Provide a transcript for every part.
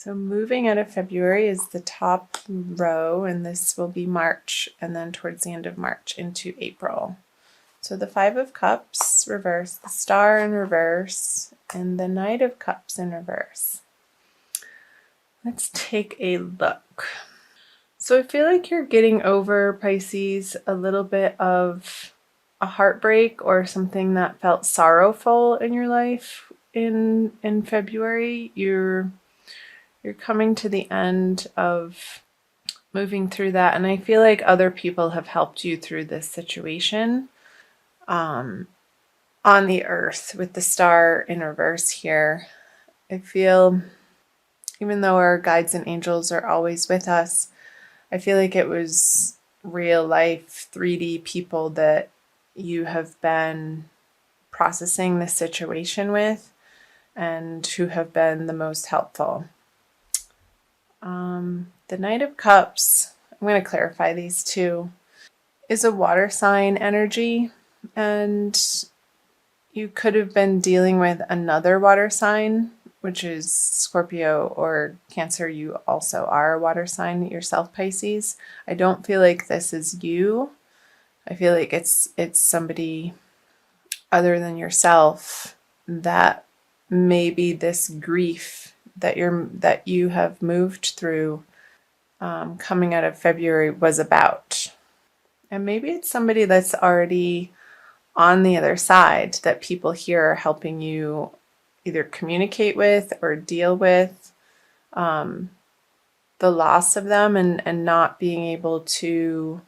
So moving out of February is the top row, and this will be March, and then towards the end of March into April. So the Five of Cups reverse, the Star in reverse, and the Knight of Cups in reverse. Let's take a look. So I feel like you're getting over, Pisces, a little bit of a heartbreak or something that felt sorrowful in your life in February. You're coming to the end of moving through that, and I feel like other people have helped you through this situation. On the earth with the Star in reverse here, I feel, even though our guides and angels are always with us, I feel like it was real life 3D people that you have been processing this situation with and who have been the most helpful. The Knight of Cups, I'm going to clarify these two, is a water sign energy, and you could have been dealing with another water sign, which is Scorpio or Cancer. You also are a water sign yourself, Pisces. I don't feel like this is you. I feel like it's somebody other than yourself that maybe this grief that you have moved through coming out of February was about. And maybe it's somebody that's already on the other side that people here are helping you either communicate with or deal with the loss of them and not being able to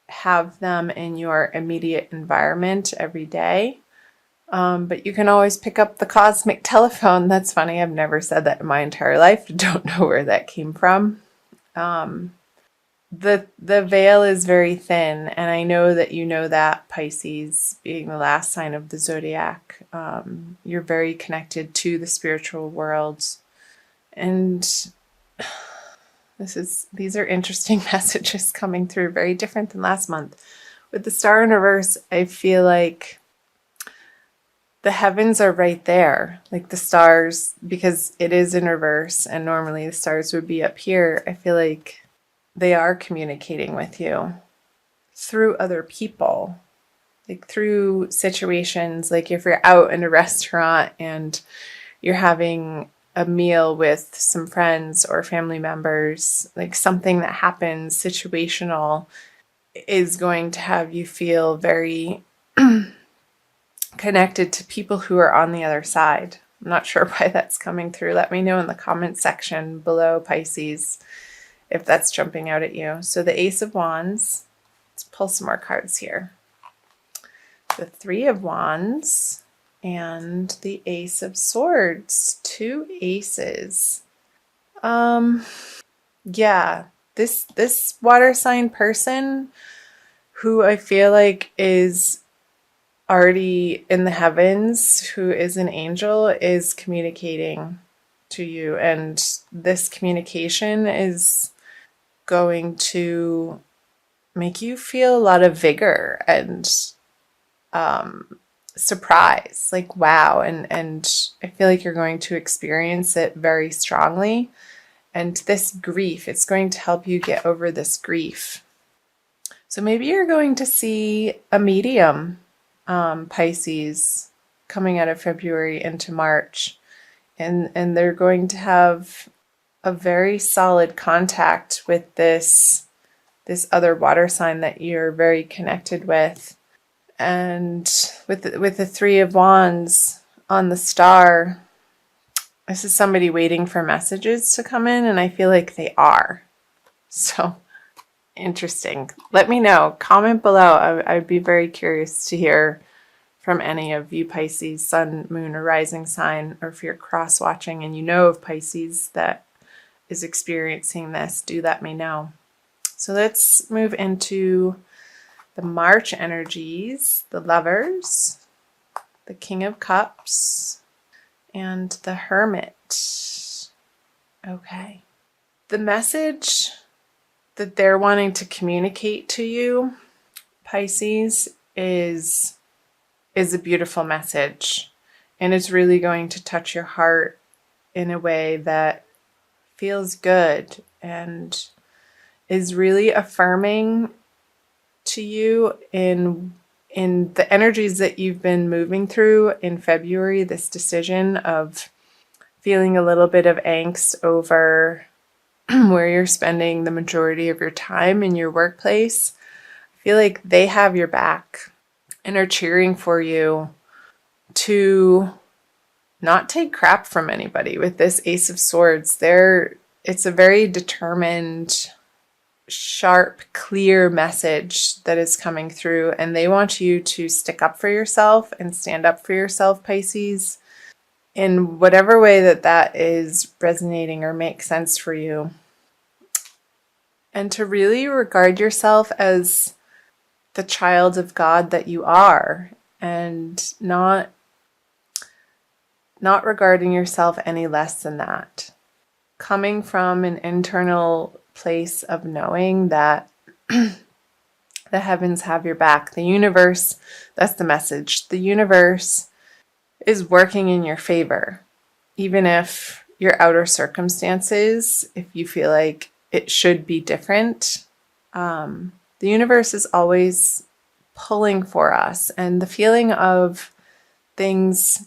have them in your immediate environment every day. But you can always pick up the cosmic telephone. That's funny. I've never said that in my entire life. Don't know where that came from. The veil is very thin, and I know that you know that, Pisces, being the last sign of the zodiac. You're very connected to the spiritual world, and these are interesting messages coming through, very different than last month. With the Star in reverse, I feel like the heavens are right there, like the stars, because it is in reverse, and normally the stars would be up here. I feel like they are communicating with you through other people, like through situations, like if you're out in a restaurant and you're having a meal with some friends or family members, like something that happens situational is going to have you feel very connected to people who are on the other side. I'm not sure why that's coming through. Let me know in the comment section below, Pisces, if that's jumping out at you. So the Ace of Wands, let's pull some more cards here. The Three of Wands and the Ace of Swords, two aces. Yeah, this water sign person who I feel like is already in the heavens, who is an angel, is communicating to you, and this communication is going to make you feel a lot of vigor and surprise, like wow, and I feel like you're going to experience it very strongly. And this grief, it's going to help you get over this grief. So maybe you're going to see a medium, Pisces, coming out of February into March, and they're going to have a very solid contact with this other water sign that you're very connected with. And with the Three of Wands on the Star, this is somebody waiting for messages to come in, and I feel like they are. So interesting. Let me know. Comment below. I'd be very curious to hear from any of you Pisces, Sun, Moon, or Rising sign, or if you're cross-watching and you know of Pisces that is experiencing this, do let me know. So let's move into the March energies, the Lovers, the King of Cups, and the Hermit. Okay. The message that they're wanting to communicate to you, Pisces, is a beautiful message, and it's really going to touch your heart in a way that feels good and is really affirming to you in the energies that you've been moving through in February, this decision of feeling a little bit of angst over where you're spending the majority of your time in your workplace. I feel like they have your back and are cheering for you to not take crap from anybody. With this Ace of Swords, it's a very determined, sharp, clear message that is coming through, and they want you to stick up for yourself and stand up for yourself, Pisces, in whatever way that is resonating or makes sense for you. And to really regard yourself as the child of God that you are, and not regarding yourself any less than that. Coming from an internal place of knowing that the heavens have your back. The universe, that's the message. The universe is working in your favor. Even if your outer circumstances, if you feel like it should be different, the universe is always pulling for us. And the feeling of things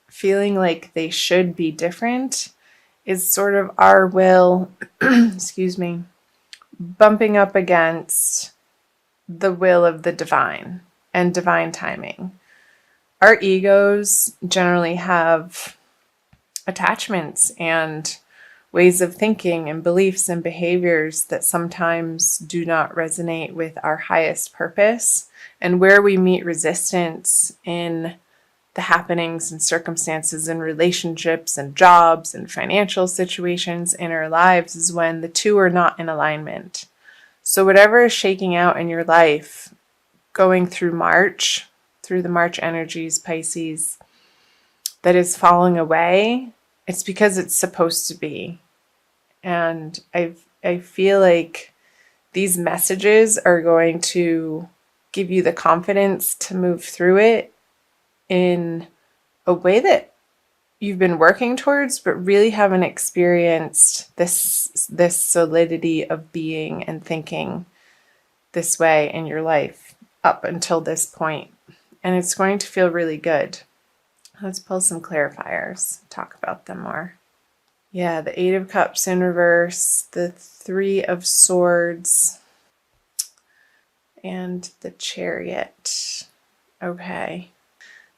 feeling like they should be different is sort of our will, excuse me, bumping up against the will of the divine and divine timing. Our egos generally have attachments and ways of thinking and beliefs and behaviors that sometimes do not resonate with our highest purpose. And where we meet resistance in the happenings and circumstances and relationships and jobs and financial situations in our lives is when the two are not in alignment. So whatever is shaking out in your life, going through March, through the March energies, Pisces, that is falling away, it's because it's supposed to be. And I feel like these messages are going to give you the confidence to move through it in a way that you've been working towards, but really haven't experienced this solidity of being and thinking this way in your life up until this point. And it's going to feel really good. Let's pull some clarifiers, talk about them more. Yeah, the Eight of Cups in reverse, the Three of Swords, and the Chariot. Okay.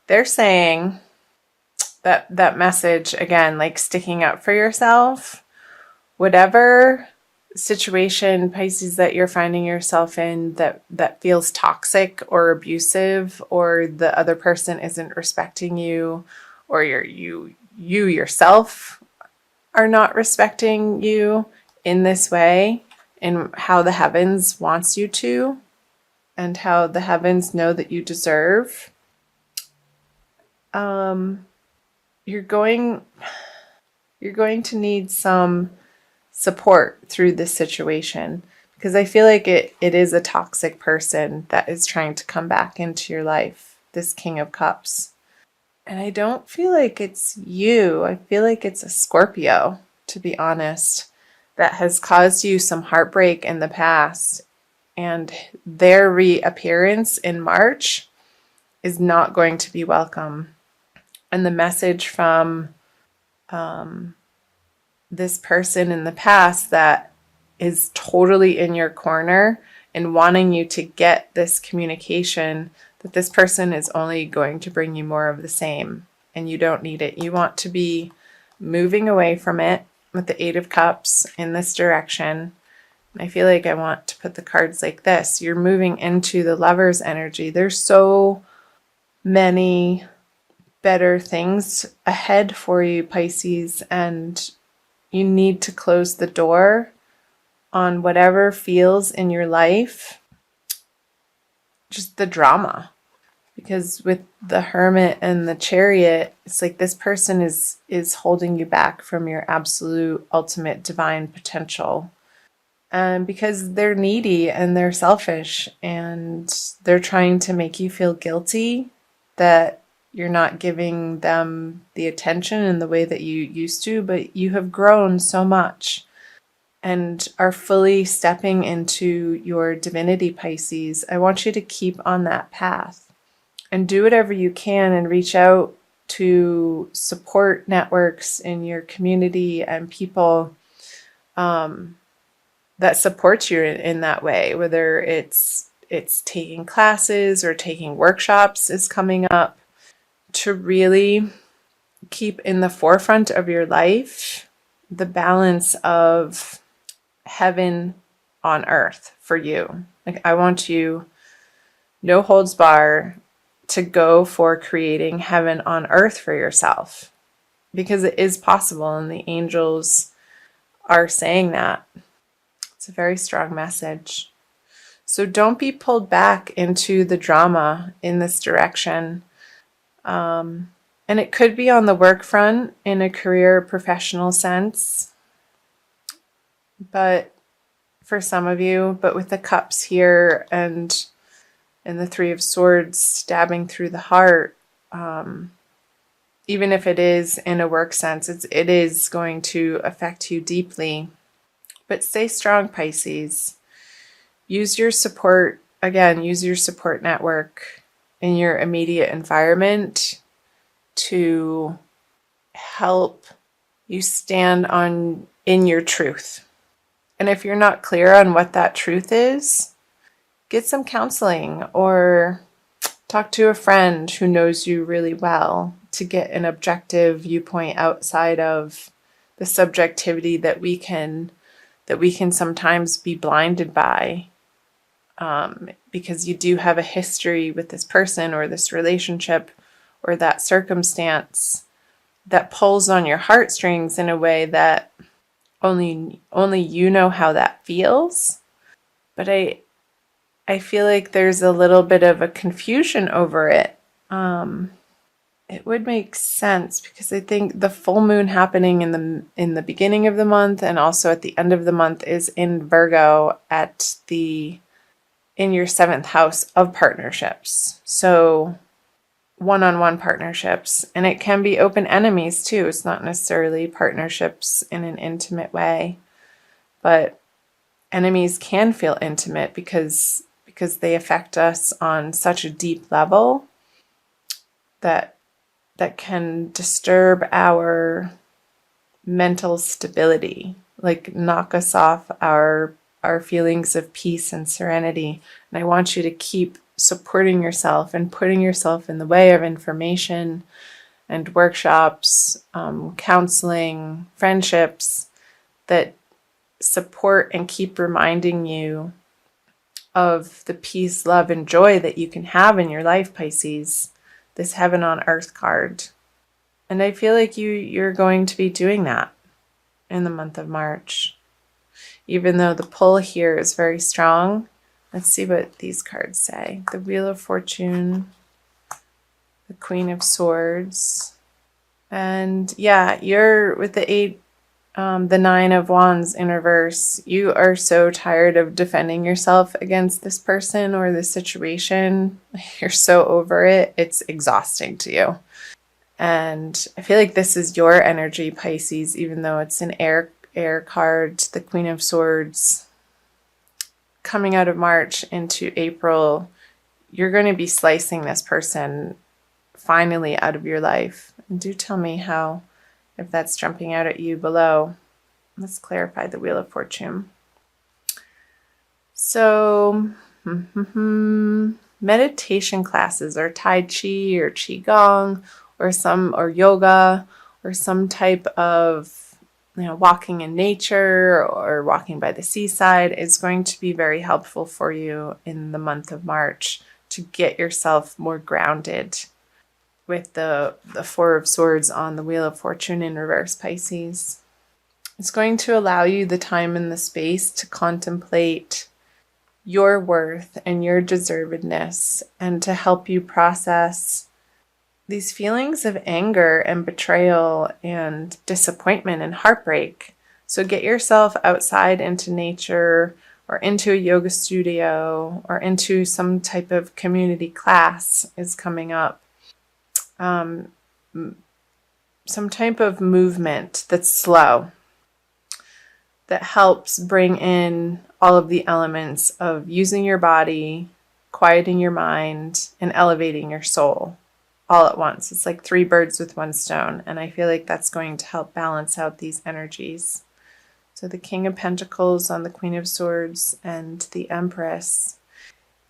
They're saying that message, again, like sticking up for yourself, whatever situation, Pisces, that you're finding yourself in that feels toxic or abusive, or the other person isn't respecting you, or you yourself are not respecting you in this way, in how the heavens wants you to, and how the heavens know that you deserve. You're going to need some support through this situation, because I feel like it is a toxic person that is trying to come back into your life, this King of Cups. And I don't feel like it's you. I feel like it's a Scorpio, to be honest, that has caused you some heartbreak in the past. And their reappearance in March is not going to be welcome. And the message from this person in the past that is totally in your corner and wanting you to get this communication, that this person is only going to bring you more of the same, and you don't need it. You want to be moving away from it with the Eight of Cups in this direction. I feel like I want to put the cards like this. You're moving into the Lover's energy. There's so many better things ahead for you, Pisces, and you need to close the door on whatever feels in your life, just the drama. Because with the Hermit and the Chariot, it's like this person is holding you back from your absolute ultimate divine potential. And because they're needy and they're selfish and they're trying to make you feel guilty that you're not giving them the attention in the way that you used to, but you have grown so much and are fully stepping into your divinity, Pisces. I want you to keep on that path and do whatever you can and reach out to support networks in your community and people that support you in that way, whether it's taking classes or taking workshops is coming up, to really keep in the forefront of your life the balance of heaven on earth for you. Like, I want you, no holds bar, to go for creating heaven on earth for yourself, because it is possible, and the angels are saying that. It's a very strong message. So don't be pulled back into the drama in this direction. And it could be on the work front in a career professional sense, but for some of you, but with the cups here and the Three of Swords stabbing through the heart, even if it is in a work sense, it is going to affect you deeply. But stay strong, Pisces. Use your support network in your immediate environment to help you stand in your truth. And if you're not clear on what that truth is, get some counseling or talk to a friend who knows you really well to get an objective viewpoint outside of the subjectivity that we can sometimes be blinded by, because you do have a history with this person or this relationship or that circumstance that pulls on your heartstrings in a way that only you know how that feels. But I feel like there's a little bit of a confusion over it. It would make sense because I think the full moon happening in the beginning of the month and also at the end of the month is in Virgo in your 7th house of partnerships. So one-on-one partnerships, and it can be open enemies too. It's not necessarily partnerships in an intimate way, but enemies can feel intimate because they affect us on such a deep level that can disturb our mental stability, like knock us off our feelings of peace and serenity. And I want you to keep supporting yourself and putting yourself in the way of information and workshops, counseling, friendships that support and keep reminding you of the peace, love, and joy that you can have in your life, Pisces, this heaven on earth card. And I feel like you're going to be doing that in the month of March. Even though the pull here is very strong, let's see what these cards say. The Wheel of Fortune, the Queen of Swords, and yeah, you're with the 9 of Wands in reverse. You are so tired of defending yourself against this person or this situation. You're so over it. It's exhausting to you. And I feel like this is your energy, Pisces, even though it's an air card, the Queen of Swords. Coming out of March into April, you're going to be slicing this person finally out of your life. And do tell me if that's jumping out at you below. Let's clarify the Wheel of Fortune. So, meditation classes or Tai Chi or Qigong or yoga or some type of walking in nature or walking by the seaside is going to be very helpful for you in the month of March to get yourself more grounded with the 4 of Swords on the Wheel of Fortune in reverse, Pisces. It's going to allow you the time and the space to contemplate your worth and your deservedness and to help you process these feelings of anger and betrayal and disappointment and heartbreak. So get yourself outside into nature or into a yoga studio or into some type of community class is coming up. some type of movement that's slow, that helps bring in all of the elements of using your body, quieting your mind, and elevating your soul all at once. It's like 3 birds with 1 stone. And I feel like that's going to help balance out these energies. So the King of Pentacles on the Queen of Swords and the Empress.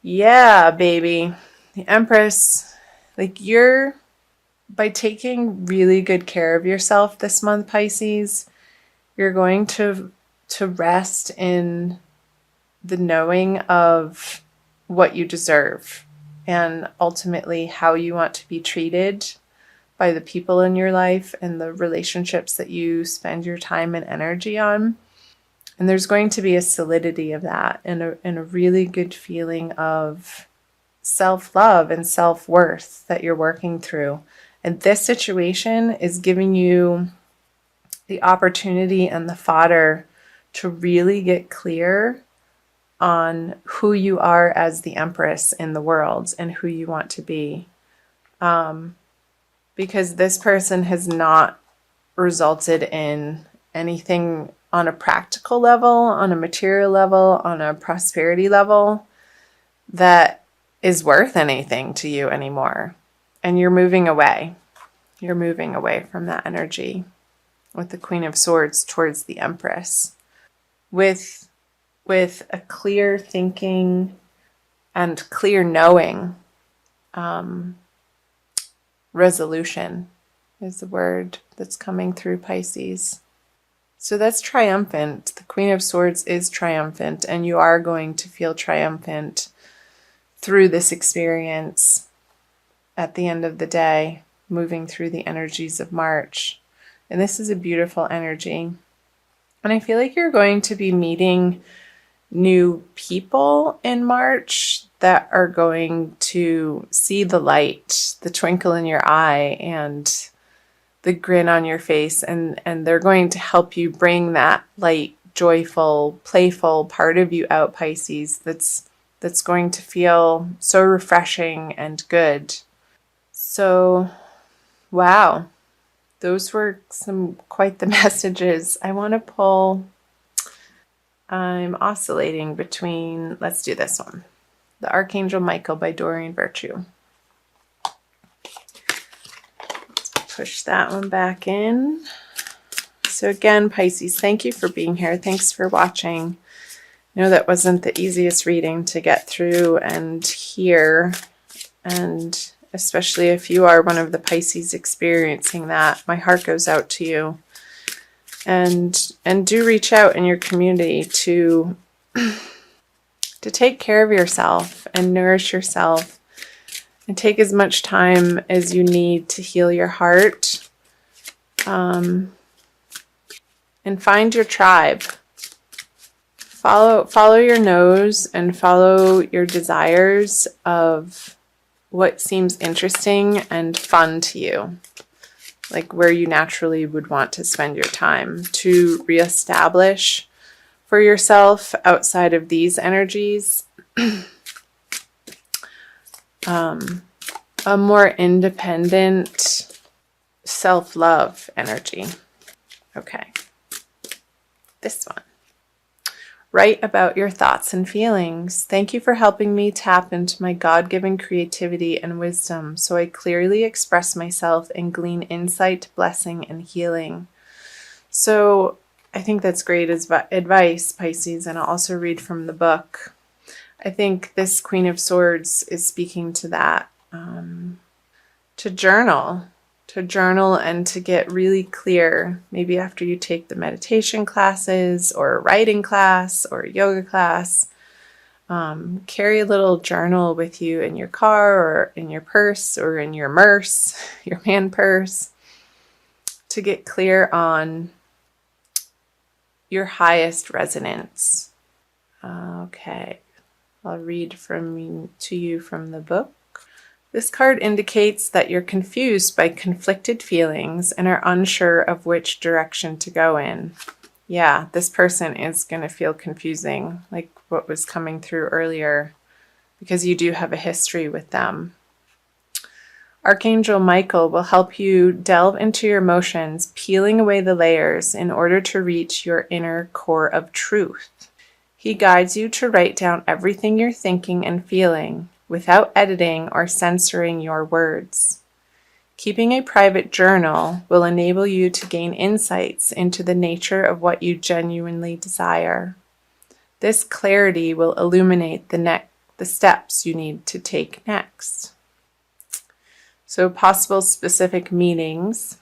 Yeah, baby. The Empress, like by taking really good care of yourself this month, Pisces, you're going to rest in the knowing of what you deserve and ultimately how you want to be treated by the people in your life and the relationships that you spend your time and energy on. And there's going to be a solidity of that and a really good feeling of self-love and self-worth that you're working through. And this situation is giving you the opportunity and the fodder to really get clear on who you are as the Empress in the world and who you want to be. Because this person has not resulted in anything on a practical level, on a material level, on a prosperity level that is worth anything to you anymore. And you're moving away. You're moving away from that energy with the Queen of Swords towards the Empress. With a clear thinking and clear knowing, resolution is the word that's coming through Pisces. So that's triumphant. The Queen of Swords is triumphant, and you are going to feel triumphant through this experience at the end of the day, moving through the energies of March. And this is a beautiful energy. And I feel like you're going to be meeting new people in March that are going to see the light, the twinkle in your eye, and the grin on your face, and they're going to help you bring that light, joyful, playful part of you out, Pisces, that's going to feel so refreshing and good. So, wow, those were quite the messages. I want to pull, I'm oscillating between, let's do this one, The Archangel Michael by Doreen Virtue. Push that one back in. So again, Pisces, thank you for being here. Thanks for watching. I know that wasn't the easiest reading to get through and hear, and especially if you are one of the Pisces experiencing that, my heart goes out to you. And do reach out in your community to take care of yourself and nourish yourself. And take as much time as you need to heal your heart. And find your tribe. Follow your nose and follow your desires of what seems interesting and fun to you. Like where you naturally would want to spend your time to reestablish for yourself outside of these energies. A more independent self-love energy. Okay. This one. Write about your thoughts and feelings. Thank you for helping me tap into my God-given creativity and wisdom so I clearly express myself and glean insight, blessing, and healing. So I think that's great advice, Pisces, and I'll also read from the book. I think this Queen of Swords is speaking to that, to journal and to get really clear, maybe after you take the meditation classes or a writing class or a yoga class. Carry a little journal with you in your car or in your purse or in your merce, your man purse, to get clear on your highest resonance. Okay. I'll read to you from the book. This card indicates that you're confused by conflicted feelings and are unsure of which direction to go in. Yeah, this person is going to feel confusing, like what was coming through earlier, because you do have a history with them. Archangel Michael will help you delve into your emotions, peeling away the layers in order to reach your inner core of truth. He guides you to write down everything you're thinking and feeling without editing or censoring your words. Keeping a private journal will enable you to gain insights into the nature of what you genuinely desire. This clarity will illuminate the steps you need to take next. So possible specific meanings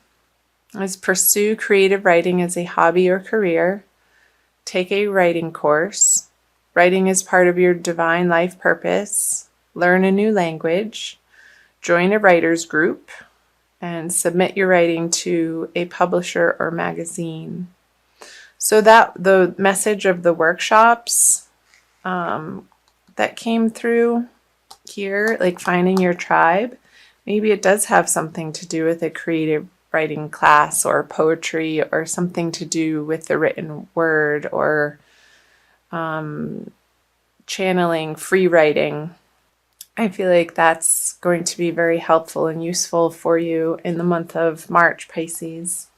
is pursue creative writing as a hobby or career, take a writing course, writing is part of your divine life purpose, learn a new language, join a writer's group, and submit your writing to a publisher or magazine. So that the message of the workshops that came through here, like finding your tribe, maybe it does have something to do with a creative writing class or poetry or something to do with the written word or channeling, free writing. I feel like that's going to be very helpful and useful for you in the month of March, Pisces.